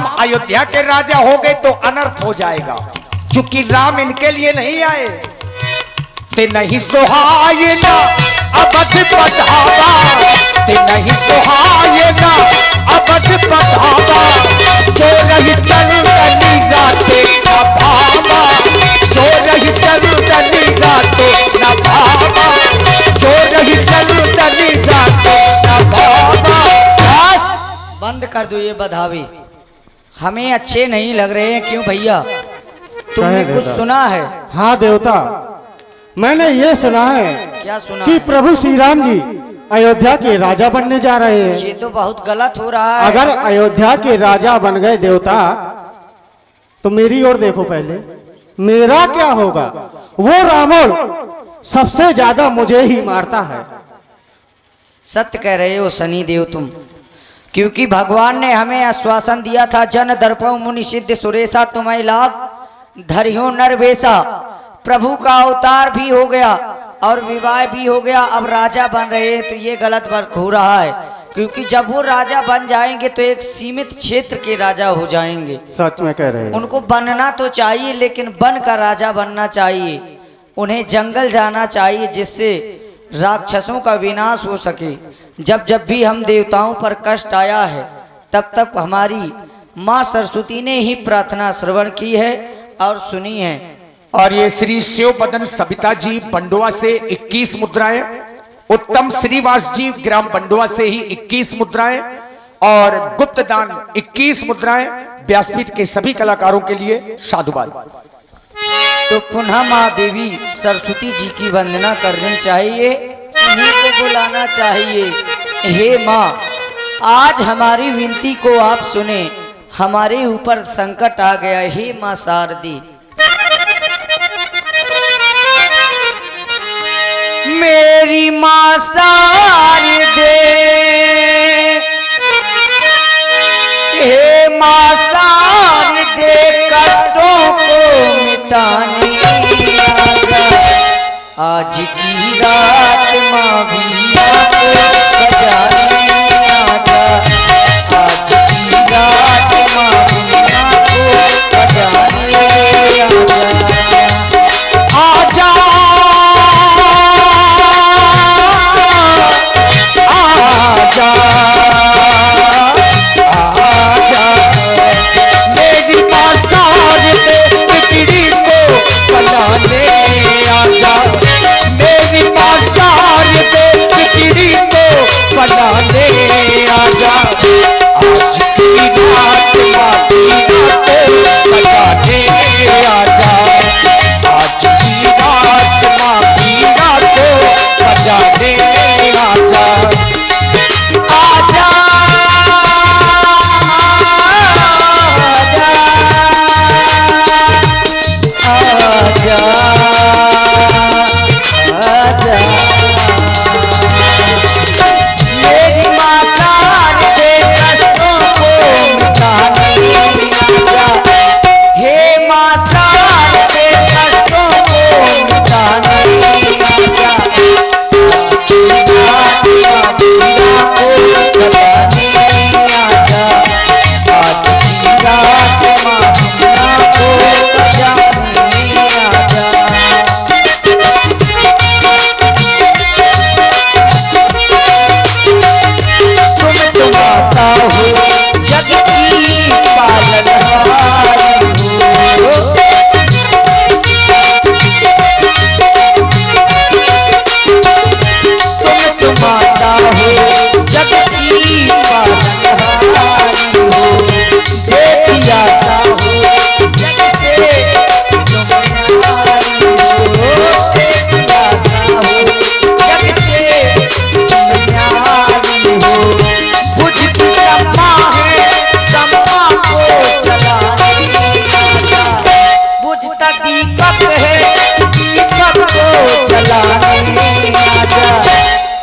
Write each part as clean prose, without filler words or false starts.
राम अयोध्या के राजा हो गए तो अनर्थ हो जाएगा, क्योंकि राम इनके लिए नहीं आए। ते नहीं सुहाए ना अवध पधावा, ते नहीं सुहाए ना अवध पधावा, जो रही चंदनी गाते न भावा, जो रही चंदनी गाते न भावा, जो रही चंदनी गाते न भावा। बंद कर दो ये बधावे, हमें अच्छे नहीं लग रहे हैं। क्यों भैया, तुमने कुछ सुना है? हाँ देवता, मैंने ये सुना है। क्या सुना कि है? प्रभु श्री राम जी अयोध्या के राजा बनने जा रहे हैं। ये तो बहुत गलत हो रहा है। अगर अयोध्या के राजा बन गए देवता, तो मेरी ओर देखो पहले, मेरा क्या होगा? वो रावण सबसे ज्यादा मुझे ही मारता है। सत्य कह रहे हो शनि देव तुम, क्योंकि भगवान ने हमें आश्वासन दिया था, जन दर्पण मुनि सिद्ध सुरेशा तुम्हें लाभ धरियो नरवेशा। प्रभु का अवतार भी हो गया और विवाह भी हो गया, अब राजा बन रहे हैं, तो ये गलत वर्क हो रहा है। क्योंकि जब वो राजा बन जाएंगे तो एक सीमित क्षेत्र के राजा हो जाएंगे। सच में कह रहे हैं। उनको बनना तो चाहिए, लेकिन बन का राजा बनना चाहिए। उन्हें जंगल जाना चाहिए, जिससे राक्षसों का विनाश हो सके। जब जब भी हम देवताओं पर कष्ट आया है, तब तब हमारी माँ सरस्वती ने ही प्रार्थना श्रवण की है और सुनी है। और ये श्री शिव बदन सविता जी बंडोआ से 21 मुद्राएं, उत्तम श्रीवास जी ग्राम बंडोआ से ही 21 मुद्राएं और गुप्तदान 21 मुद्राएं व्यासपीठ के सभी कलाकारों के लिए साधुवाद। तो पुनः माँ देवी सरस्वती जी की वंदना करनी चाहिए, उन्हीं को बुलाना चाहिए। हे माँ, आज हमारी विनती को आप सुने, हमारे ऊपर संकट आ गया। हे माँ शारदी, मेरी माँ शारदे, हे माँ शारदे, कष्टों को मिटाने आजा। आज की रात माँ वीणा को बजाने आजा। आज की रात माँ वीणा को बजाने आजा।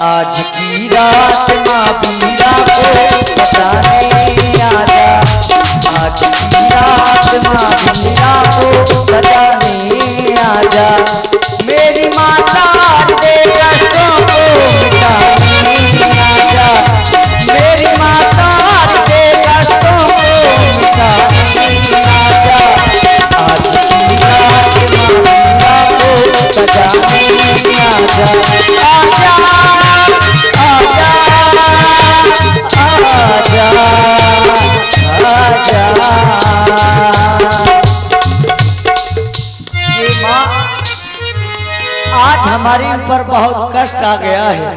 आज की रात माँ वीणा को बजाने आजा। आज की रात माँ वीणा को बजाने आजा। मेरी माँ शारदे कष्टों को मिटाने आजा। मेरी माँ शारदे कष्टों को मिटाने पर बहुत कष्ट आ गया है,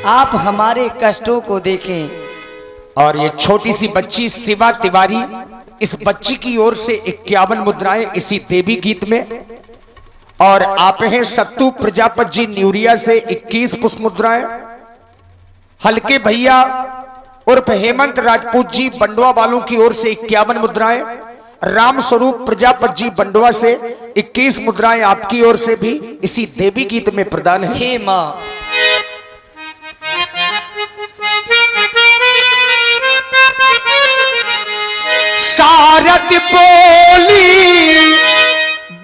आप हमारे कष्टों को देखें। और ये छोटी सी बच्ची शिवा तिवारी, इस बच्ची की ओर से 51 मुद्राएं इसी देवी गीत में। और आप हैं सत्तू प्रजापति जी न्यूरिया से 21 पुष्प मुद्राएं। हल्के भैया उर्फ हेमंत राजपूत जी बंडवा वालों की ओर से 51 मुद्राएं। राम स्वरूप प्रजापति जी बंडवा से 21 मुद्राएं आपकी ओर से भी इसी देवी गीत में प्रदान है। हे माँ, शारद बोली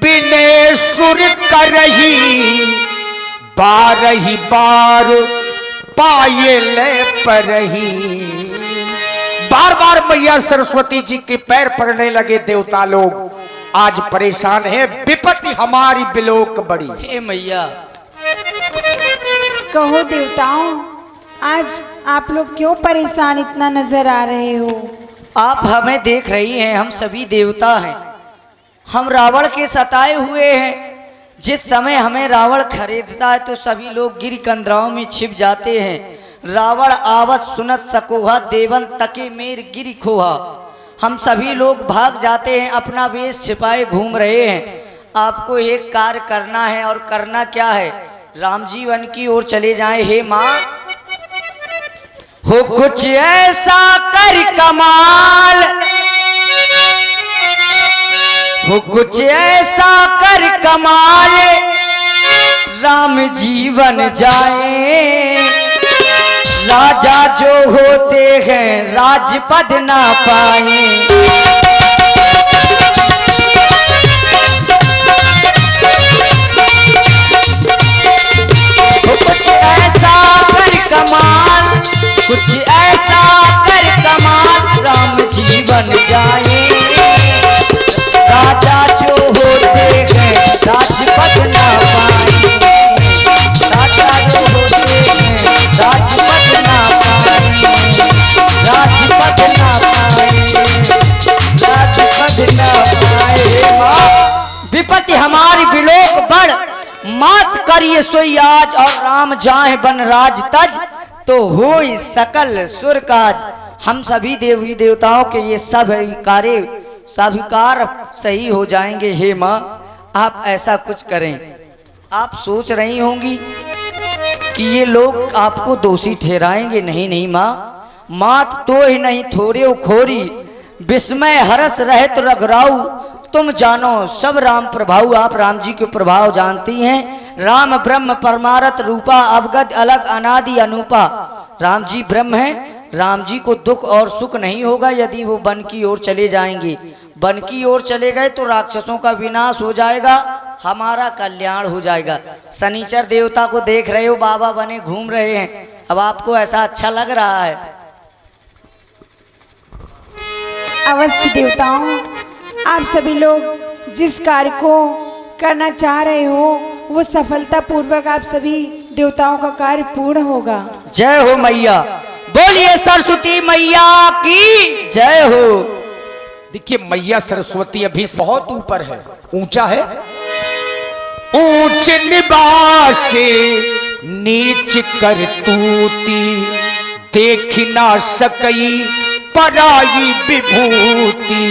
बिने सुर करही, 12 बार पायल परही। बार बार मैया सरस्वती जी के पैर पड़ने लगे देवता लोग। आज परेशान है, विपत्ति हमारी बिलोक बड़ी। हे मैया, कहो देवताओं, आज आप लोग क्यों परेशान इतना नजर आ रहे हो? आप हमें देख रही हैं, हम सभी देवता हैं। हम रावण के सताए हुए हैं। जिस समय हमें रावण खरीदता है तो सभी लोग गिर कंदराओं में छिप जाते हैं। रावण आवत सुनत सकोहा, देवन तके मेर गिरी खोहा। हम सभी लोग भाग जाते हैं, अपना वेश छिपाए घूम रहे हैं। आपको एक कार्य करना है, और करना क्या है? राम जी वन की ओर चले जाएं। हे माँ, हो कुछ ऐसा कर कमाल, हो कुछ ऐसा कर कमाल, राम जीवन जाए। राजा जो होते हैं राजपद ना पाए। कुछ ऐसा कर कमाल, कुछ ऐसा कर कमाल, राम जीवन जाए। राजा जो होते हैं राजपद ना पाए। राजा जो होते हैं राजपद ना पाए। राजपद ना पाए, राजपद ना पाए। विपत्ति हमारी बिलोक बढ़, मात करिए सोई आज। और राम जाए बन राज तज, तो होई सकल सुर काज। हम सभी देवी देवताओं के ये सब कार्य सभी कार्य सही हो जाएंगे। हे माँ, आप ऐसा कुछ करें। आप सोच रही होंगी कि ये लोग आपको दोषी ठहराएंगे। नहीं नहीं माँ, मात तो ही नहीं थोरे खोरी, विस्मय हरस रहे तो रघुराऊ। तुम जानो सब राम प्रभाव, आप राम जी के प्रभाव जानती हैं। राम ब्रह्म परमारथ रूपा, अवगत अलग अनादि अनूपा। राम जी ब्रह्म हैं। राम जी को दुख और सुख नहीं होगा यदि वो वन की ओर चले जाएंगे। वन की ओर चले गए तो राक्षसों का विनाश हो जाएगा, हमारा कल्याण हो जाएगा। शनिचर देवता को देख रहे हो, बाबा बने घूम रहे हैं। अब आपको ऐसा अच्छा लग रहा है? अवश्य देवताओं, आप सभी लोग जिस कार्य को करना चाह रहे हो वो सफलतापूर्वक आप सभी देवताओं का कार्य पूर्ण होगा। जय हो मैया, बोलिए सरस्वती मैया की जय हो। देखिए मैया सरस्वती अभी बहुत ऊपर है, ऊंचा है। ऊंच निवासे नीच करतूती, देख ना सकई पराई विभूति।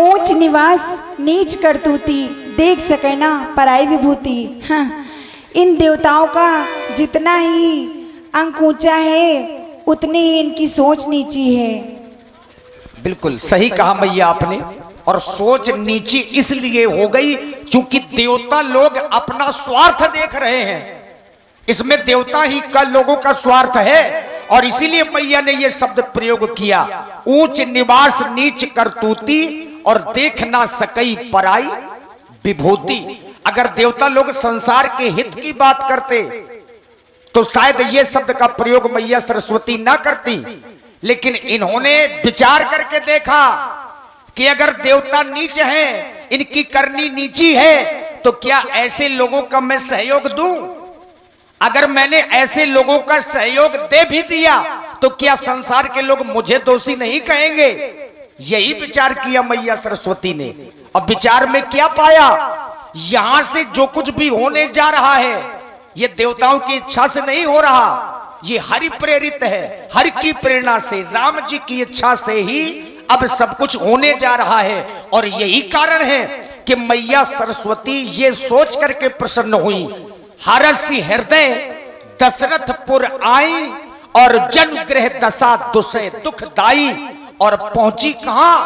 ऊंच निवास नीच करतूती, देख सके ना पराई विभूति। हाँ, इन देवताओं का जितना ही अंक ऊंचा है उतनी ही इनकी सोच नीची है। बिल्कुल सही कहा मैया आपने। और सोच नीची इसलिए हो गई क्योंकि देवता लोग अपना स्वार्थ देख रहे हैं। इसमें देवता ही का लोगों का स्वार्थ है, और इसीलिए मैया ने यह शब्द प्रयोग किया, ऊंच निवास नीच करतूती और देख ना सकई पराई विभूति। अगर देवता लोग संसार के हित की बात करते तो शायद ये शब्द का प्रयोग मैया सरस्वती ना करती, लेकिन इन्होंने विचार करके देखा कि अगर देवता नीच हैं, इनकी करनी नीची है, तो क्या ऐसे लोगों का मैं सहयोग दूं? अगर मैंने ऐसे लोगों का सहयोग दे भी दिया तो क्या संसार के लोग मुझे दोषी नहीं कहेंगे? यही विचार किया मैया सरस्वती ने। अब विचार में क्या पाया यहां से जो कुछ भी होने जा रहा है ये देवताओं की इच्छा से नहीं हो रहा, ये हरि प्रेरित है। हरि की प्रेरणा से, राम जी की इच्छा से ही अब सब कुछ होने जा रहा है। और यही कारण है कि मैया सरस्वती ये सोच करके प्रसन्न हुई, हरसि हृदय दशरथपुर आई और जन गृह दशा दुसे दुखदाई। और पहुंची कहां?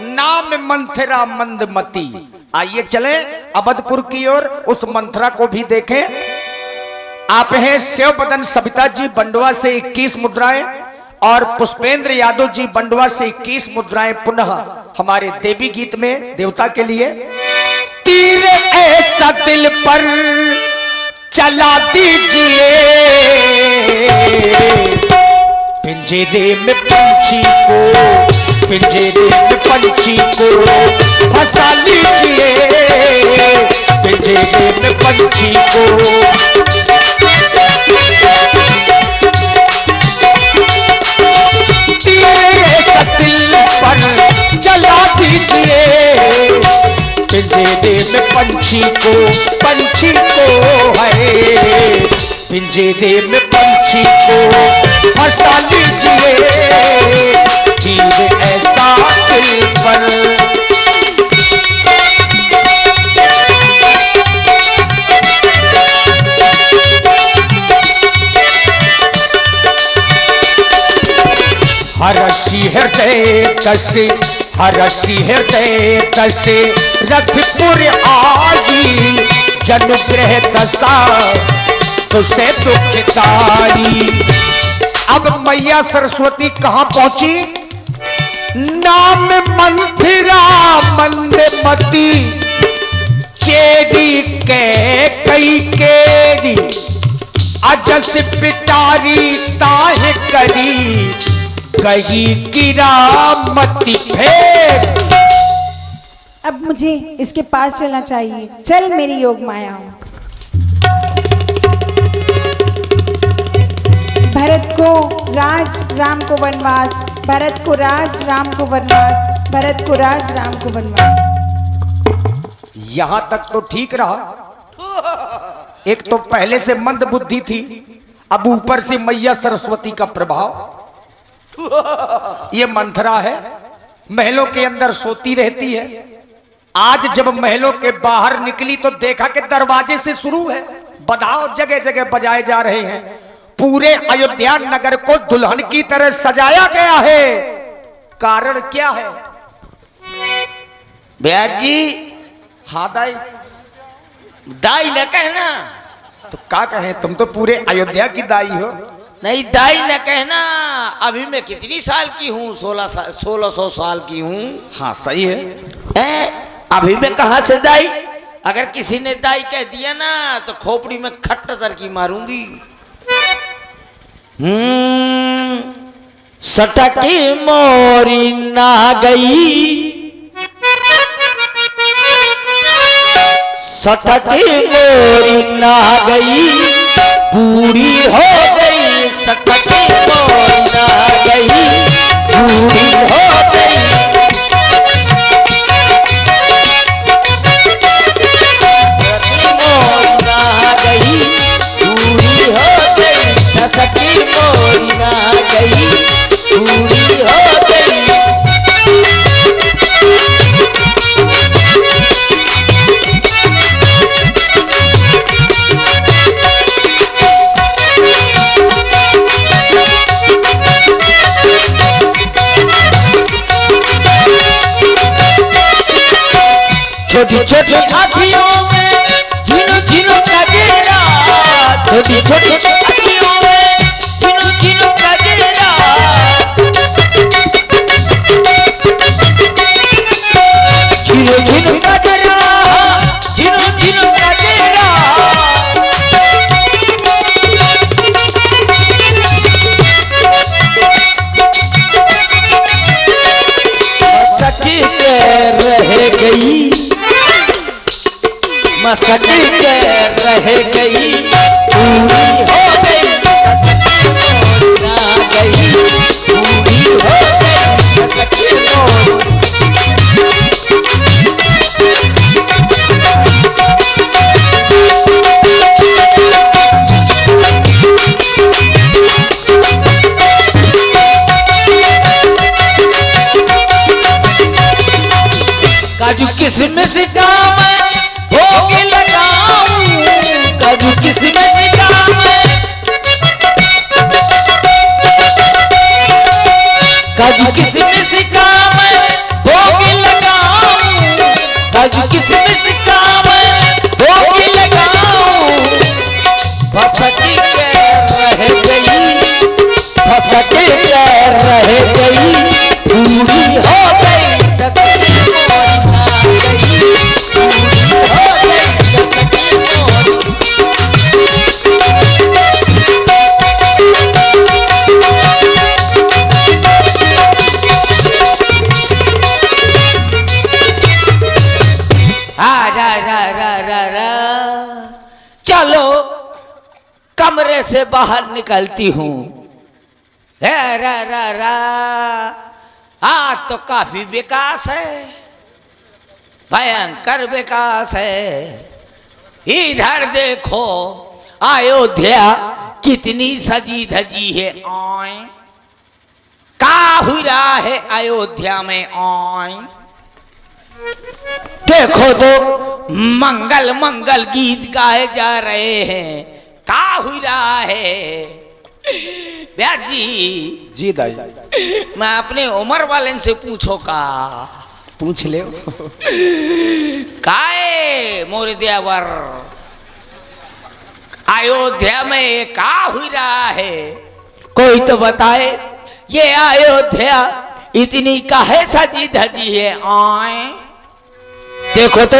नाम मंथरा मंदमती। आइए चले अवधपुर की ओर, उस मंथरा को भी देखें। आप हैं शिव बदन सविता जी बंडवा से 21 मुद्राएं और पुष्पेंद्र यादव जी बंडवा से 21 मुद्राएं पुनः हमारे देवी गीत में देवता के लिए। तीर ऐसा दिल पर चला दीजिए, पिंजरे में पंछी को, पिंजरे में पंछी को फंसा लीजिए, पिंजरे में पंछी को। दिल पर चला दीजिए, पिंजरे में पंछी को, पंछी को है, पिंजरे में पंछी को फंसा लीजिए, तीर ऐसा दिल पर। हरसि हृदय दशे, हरसि हृदय दशे रथपुर आई, जनुग्रह दशा तुसे दुखदाई। अब मैया सरस्वती कहां पहुंची? नाम मंथिरा मंदमती, चेरी के कई केरी, अजस पिटारी ताहे करी, गई किरामती फेर। अब मुझे इसके पास चलना चाहिए। चल मेरी योग माया। भरत को राज राम को वनवास, भरत को राज राम को वनवास, भरत को राज राम को वनवास। यहां तक तो ठीक रहा। एक तो पहले से मंद बुद्धि थी, अब ऊपर से मैया सरस्वती का प्रभाव। ये मंथरा है, महलों के अंदर सोती रहती है। आज जब महलों के बाहर निकली तो देखा कि दरवाजे से शुरू है, बधाव जगह जगह बजाए जा रहे हैं। पूरे अयोध्या नगर को दुल्हन की तरह सजाया गया है। कारण क्या है? ब्याज जी, हाँ दाई, दाई न कहना। तो क्या कहें, तुम तो पूरे अयोध्या की दाई हो। नहीं, दाई न कहना। अभी मैं कितनी साल की हूँ? 1600 साल की हूँ। हाँ सही है। अभी मैं कहाँ से दाई? अगर किसी ने दाई कह दिया ना तो खोपड़ी में खट्टा तरकी मारूंगी। सटकी मोरी ना गई, सटकी मोरी ना गई, बूढ़ी हो गई। सटकी मोरी ना गई, बूढ़ी हो गई। सटकी मोरी ना गई, बूढ़ी हो गई। सटकी मोरी ना गई, बूढ़ी हो गई। छोटी छोटी आँखियों में झिनो झिनो गजेरा, छोटी छोटी आँखियों में झिनो झिनो गजेरा। झिनो झिनो गजेरा, झिनो झिनो गजेरा। सखी के रह गई, मसक के रह गई, पूरी हो गई। सखी मोरी ना गई, पूरी हो गई। सखी मोरी काजू किसमिस का मैं भोग लगाऊं, काजू किसमिस का मैं, काजू किसमिस का मैं भोग लगाऊं, काजू किसमिस का मैं भोग लगाऊं। फसक के रह गई, फसक के रह गई, पूरी हो गई टसकी मोरी आ गई, पूरी हो गई टसकी मोरी। चलो कमरे से बाहर निकलती हूँ। आज तो काफी विकास है, भयंकर विकास है। इधर देखो अयोध्या कितनी सजी धजी है। आए का हुआ है अयोध्या में। आए देखो तो मंगल मंगल गीत गाए जा रहे हैं। का हुआ है ब्याज जी दाई मैं अपने उम्र वाले से पूछो का पूछ ले। काए मोर देवर अयोध्या में का हुआ है, कोई तो बताए। ये अयोध्या इतनी काहे सजी धजी है। आए देखो तो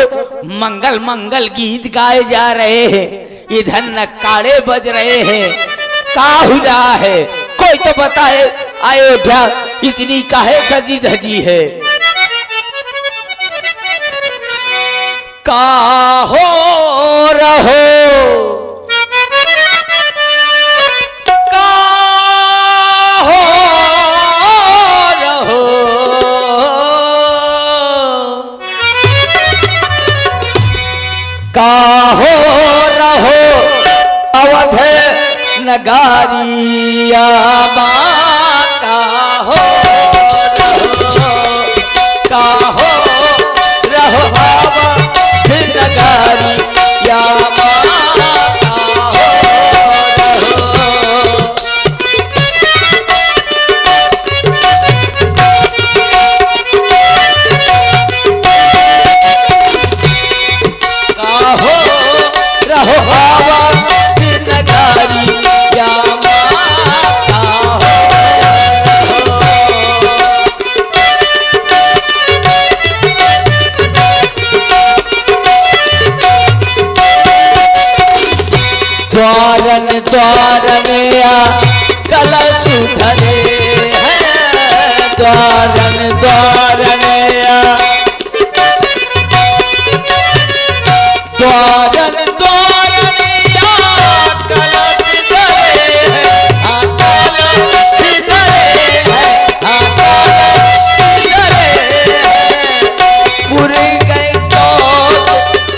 मंगल मंगल गीत गाए जा रहे हैं, इधर नक्कारे बज रहे हैं। का हुआ है, कोई तो बताए। अयोध्या इतनी काहे सजी धजी है। का हो रहो, का हो रहो, का हो रहो अवध नगारिया का हो रहो, का हो रहो अवध नगारिया का हो रहो। काहो रहो बाबा नगारी क्या द्वारन द्वारन या कलश धरे हैं, द्वारन द्वारन या द्वारन द्वारन या कलश धरे हैं, कलश धरे हैं, कलश धरे हैं। पूरी गई चौथ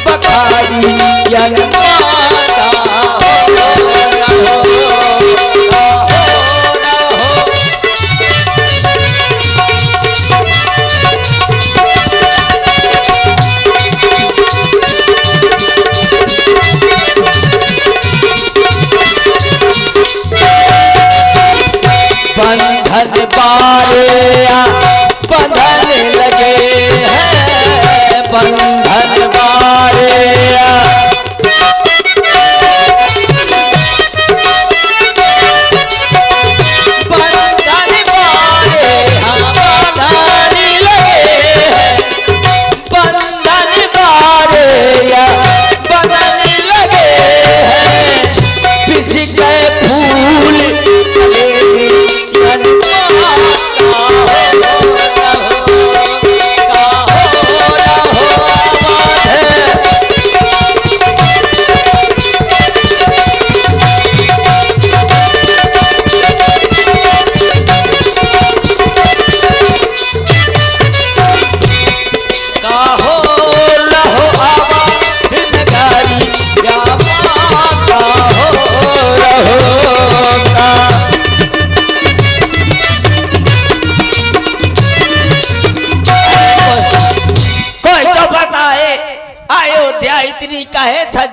बखारी यन माता हो रहो, बंधन बारिया बंधन लगे हैं, बंधन बारिया बंधन बारिया बंधन लगे हैं, बंधन बारिया बंधन लगे हैं। बिछ गए फूल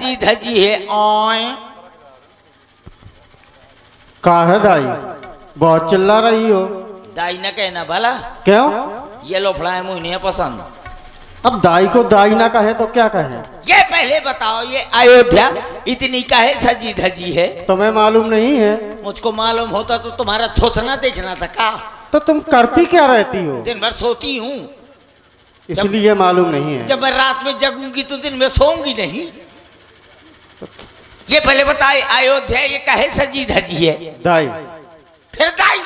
सजी धजी है आए। का है दाई, बहुत चिल्ला रही हो। दाई न कहना भला, क्यों? ये लोफड़ा मुझे नहीं पसंद। अब दाई को दाई ना कहे तो क्या कहे? ये पहले बताओ, ये अयोध्या इतनी काहे सजी धजी है? तुम्हें मालूम नहीं है? मुझको मालूम होता तो तुम्हारा थोथना देखना था का। तो तुम करती क्या रहती हो? दिन भर सोती हूँ, इसलिए मालूम नहीं है। जब मैं रात में जगूंगी तो दिन में सोऊंगी नहीं। ये पहले बताए अयोध्या ये काहे सजी धजी है? दाई, फिर दाई,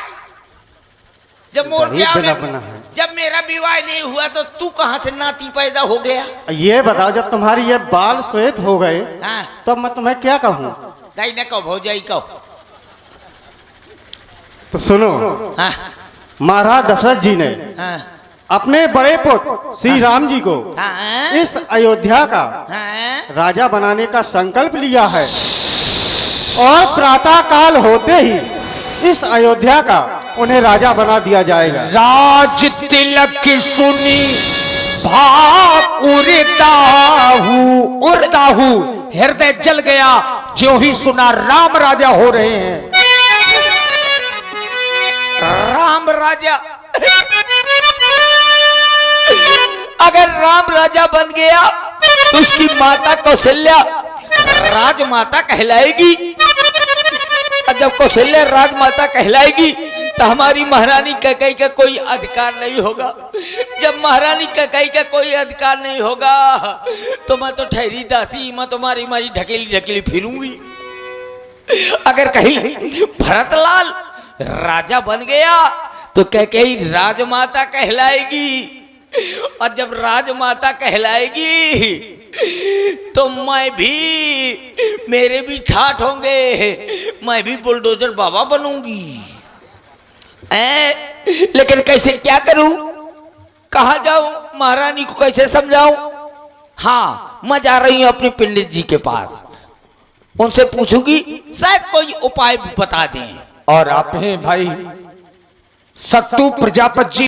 जब मोर दाई ब्याह बना में, बना है। जब मेरा विवाह नहीं हुआ तो तू कहां से नाती पैदा हो गया? ये बताओ, जब तुम्हारी ये बाल श्वेत हो गए हाँ, तब मैं तुम्हें क्या कहूँ? दाई न कहो, भौजाई कहो। तो सुनो, हाँ महाराज दशरथ जी ने हाँ अपने बड़े पुत्र श्री राम जी को हाँ इस अयोध्या का हाँ राजा बनाने का संकल्प लिया है और प्रातः काल होते ही इस अयोध्या का उन्हें राजा बना दिया जाएगा। राज तिलक की सुनी भाग उड़ता हूँ, हृदय जल गया जो ही सुना राम राजा हो रहे हैं। राम राजा, अगर राम राजा बन गया तो उसकी माता कौशल्या राजमाता कहलाएगी, और जब कौशल्या राजमाता कहलाएगी तो हमारी महारानी कैकेयी का कोई अधिकार नहीं होगा। जब महारानी कैकेयी का कोई अधिकार नहीं होगा तो मैं तो ठहरी दासी, मैं तो मारी मारी ढकेली ढकेली फिरूंगी। अगर कहीं भरतलाल राजा बन गया तो कैकेयी राजमाता कहलाएगी, और जब राजमाता कहलाएगी तो मैं भी, मेरे भी ठाठ होंगे, मैं भी बुलडोजर बाबा बनूंगी। लेकिन कैसे, क्या करूं, कहाँ जाऊं, महारानी को कैसे समझाऊं? हाँ, मैं जा रही हूं अपने पंडित जी के पास, उनसे पूछूंगी, शायद कोई उपाय बता दें। और आप हैं भाई सत्तू प्रजापति जी।